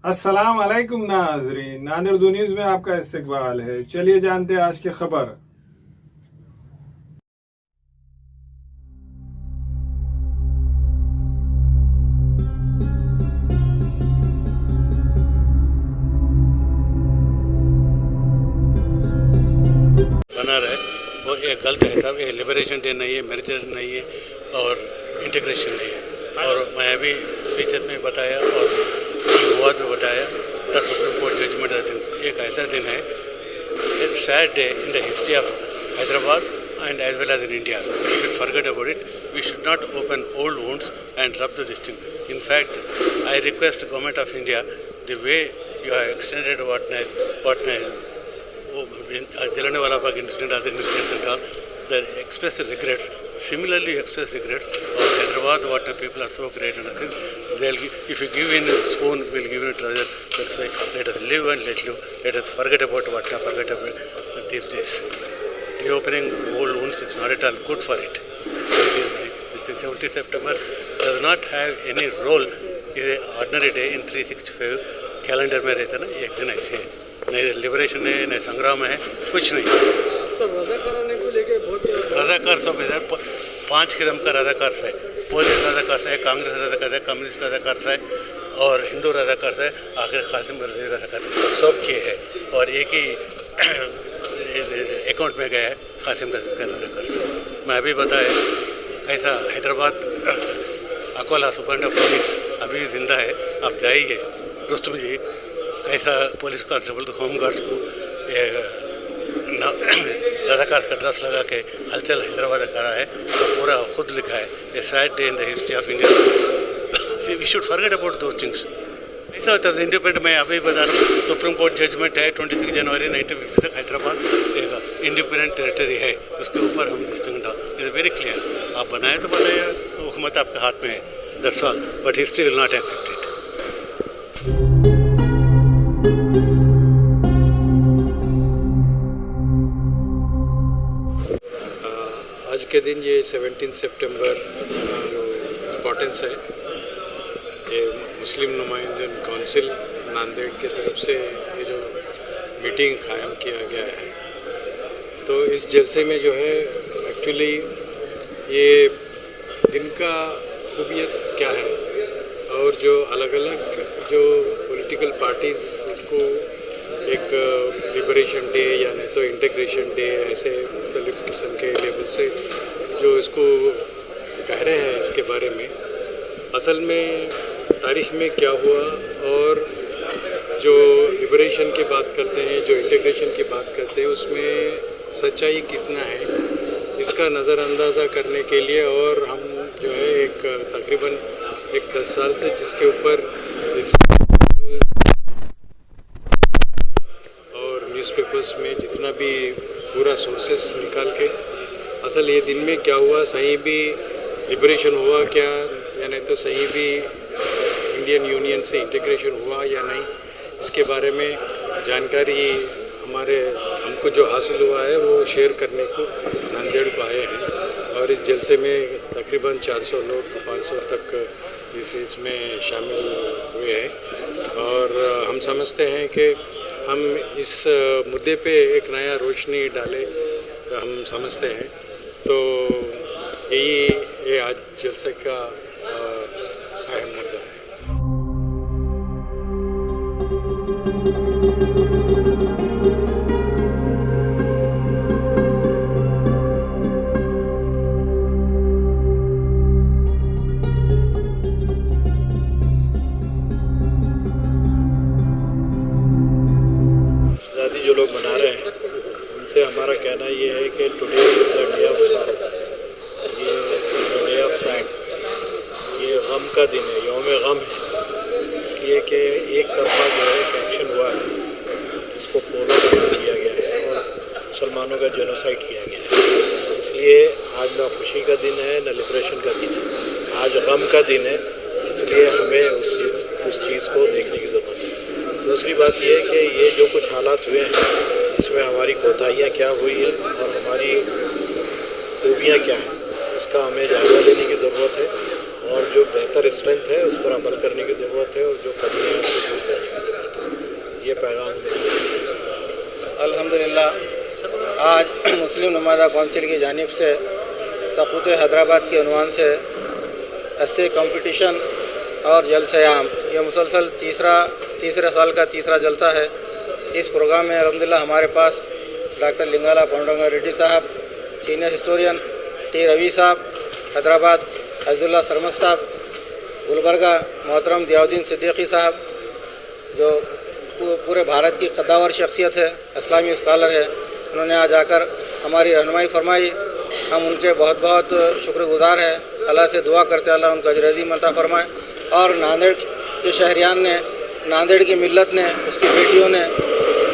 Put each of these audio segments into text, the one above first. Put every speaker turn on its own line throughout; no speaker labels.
अस्सलाम वालेकुम नाजरीन, नादिर दो न्यूज़ में आपका इस्तकबाल है। चलिए जानते हैं आज की खबर।
बना रहे वो एक गलत है साहब। ये लिबरेशन डे नहीं है, मेरिट नहीं है और इंटीग्रेशन नहीं है। और मैं अभी स्पीचेस में बताया और हुआ में बताया द सुप्रीम कोर्ट जजमेंट दिन एक ऐसा दिन है, sad day in the history of Hyderabad and as well as in India. We should forget about it. We should not open old wounds and rub this thing. In fact, I request the government of India, the way you have extended what Jallianwala Bagh incident, other incidents and all, the express regrets. Similarly, express regrets of Hyderabad. What the people are so great and I think they'll give, if you give in a spoon, we'll give in a treasure. That's why let us live and let live. Let us forget about what we forget about these days. Reopening old wounds is not at all good for it. This 17th September does not have any role in an ordinary day in 365 calendar में रहता ना, एक दिन ऐसे है, नहीं liberation है, नहीं संग्राम है, कुछ नहीं।
सब रजाकाराने को लेके बहुत
रजाकार सब है, 5 किस्म का रजाकार है। पुलिस रजाकार है, कांग्रेस रजाकार है, कम्युनिस्ट रजाकार है और हिंदू रजाकार है, आखिर कासिम रजाकार सब किए हैं और एक ही अकाउंट में गया है कासिम रजाकार। मैं अभी बताया कैसा हैदराबाद अकोला सुपरिटेंडेंट पुलिस अभी जिंदा है, आप जाइए रुस्तम जी, कैसा पुलिस कांस्टेबल तो होम गार्ड्स को रजाकार का ड्रेस लगा के हलचल हैदराबाद करा है, तो पूरा खुद लिखा है a sad day in the history of Indian police. See we should forget about those things. ऐसा होता है इंडिपेंडेंट। मैं अभी बता रहा हूँ, सुप्रीम कोर्ट जजमेंट है 26 जनवरी 1950 तक हैदराबाद एक इंडिपेंडेंट टेरिटरी है, उसके ऊपर हम distinct it is very clear. आप बनाए तो बताइए, हुकूमत आपके हाथ में है, that's all, but history will not accept it.
आज के दिन ये 17 सितंबर जो इम्पोर्टेंस है, ये मुस्लिम नुमाइंदन काउंसिल नांदेड़ की तरफ से ये जो मीटिंग कायम किया गया है, तो इस जलसे में जो है एक्चुअली ये दिन का खूबियत क्या है और जो अलग अलग जो पॉलिटिकल पार्टीज़ इसको एक लिबरेशन डे या नहीं तो इंटीग्रेशन डे ऐसे मुख्तलिफ़ किस्म के लेवल से जो इसको कह रहे हैं, इसके बारे में असल में तारीख़ में क्या हुआ और जो लिबरेशन की बात करते हैं, जो इंटीग्रेशन की बात करते हैं, उसमें सच्चाई कितना है इसका नज़रअंदाज़ा करने के लिए और हम जो है एक तकरीबन 10 साल से जिसके ऊपर और न्यूज़पेपर्स में जितना भी पूरा सोर्सेस निकाल के असल ये दिन में क्या हुआ, सही भी लिबरेशन हुआ क्या या नहीं तो सही भी इंडियन यूनियन से इंटीग्रेशन हुआ या नहीं, इसके बारे में जानकारी हमको जो हासिल हुआ है वो शेयर करने को नांदेड़ को आए हैं। और इस जलसे में तकरीबन 400 लोग 500 तक इसमें शामिल हुए हैं और हम समझते हैं कि हम इस मुद्दे पे एक नया रोशनी डाले, हम समझते हैं। तो ये आज जलसे का अहम मुद्दा है।
जो लोग मना रहे हैं उनसे हमारा कहना ये है कि today is the day of sorrow, ये डे ऑफ सैड, ये गम का दिन है, यौम गम है, इसलिए कि एक तरफा जो है एक एक्शन हुआ है जिसको पोलो किया गया है और मुसलमानों का जेनोसाइड किया गया है। इसलिए आज ना खुशी का दिन है ना लिबरेशन का दिन है, आज गम का दिन है, इसलिए हमें उस चीज़ को देखने की ज़रूरत है। दूसरी बात ये है कि ये जो कुछ हालात हुए हैं इसमें हमारी कोताहियाँ क्या हुई है और हमारी खूबियाँ क्या हैं, इसका हमें जायज़ा लेने की ज़रूरत है और जो बेहतर स्ट्रेंथ है उस पर अमल करने की ज़रूरत है और जो कमियाँ हैं उसको दूर करने की ज़रूरत है। ये पैगाम
अल्हम्दुलिल्लाह आज मुस्लिम नुमाइंदा कौंसिल की जानिब से सकूत हैदराबाद के उन्वान से ऐसे कंपटीशन और जलसयाम ये मुसलसल तीसरे साल का तीसरा जलसा है। इस प्रोग्राम में अल्हम्दुलिल्लाह हमारे पास डॉक्टर लिंगाला पांडुरंगा रेड्डी साहब, सीनियर हिस्टोरियन टी रवि साहब हैदराबाद, अब्दुल्ला सरमद साहब गुलबर्गा, मोहतरम दियाउद्दीन सिद्दीकी साहब जो पूरे भारत की कद्दावर शख्सियत है, इस्लामी स्कॉलर है, उन्होंने आज आकर हमारी रहनुमाई फरमाई। हम उनके बहुत बहुत शुक्रगुजार हैं। अल्लाह से दुआ करते अल्लाह उनका अजर अज़ीम अता फरमाए। और नांदेड़ के शहरियान ने, नांदेड़ की मिल्लत ने, उसकी बेटियों ने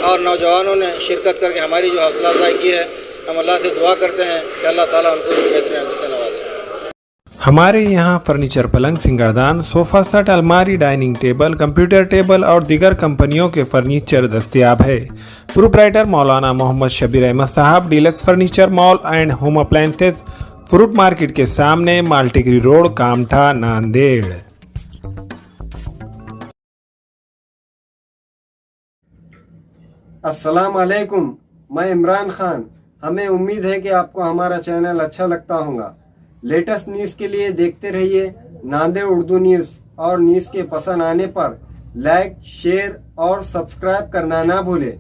और नौजवानों ने शिरकत करके हमारी जो हौसला अफजाई की है, हम अल्लाह से दुआ करते हैं कि अल्लाह ताला उनको बेहतरीन अजर से नवाजे।
हमारे यहाँ फर्नीचर, पलंग, सिंगारदान, सोफ़ा सेट, अलमारी, डाइनिंग टेबल, कंप्यूटर टेबल और दीगर कंपनियों के फर्नीचर दस्तयाब है। प्रोप्राइटर मौलाना मोहम्मद शबीर अहमद साहब, deluxe furniture mall and home appliances, fruit market के सामने, माल्टीगिरी रोड, कामठा, नांदेड़।
अस्सलाम वालेकुम, मैं इमरान खान। हमें उम्मीद है कि आपको हमारा चैनल अच्छा लगता होगा। लेटेस्ट न्यूज़ के लिए देखते रहिए नांदेड़ उर्दू न्यूज़ और न्यूज़ के पसंद आने पर लाइक, शेयर और सब्सक्राइब करना ना भूलें।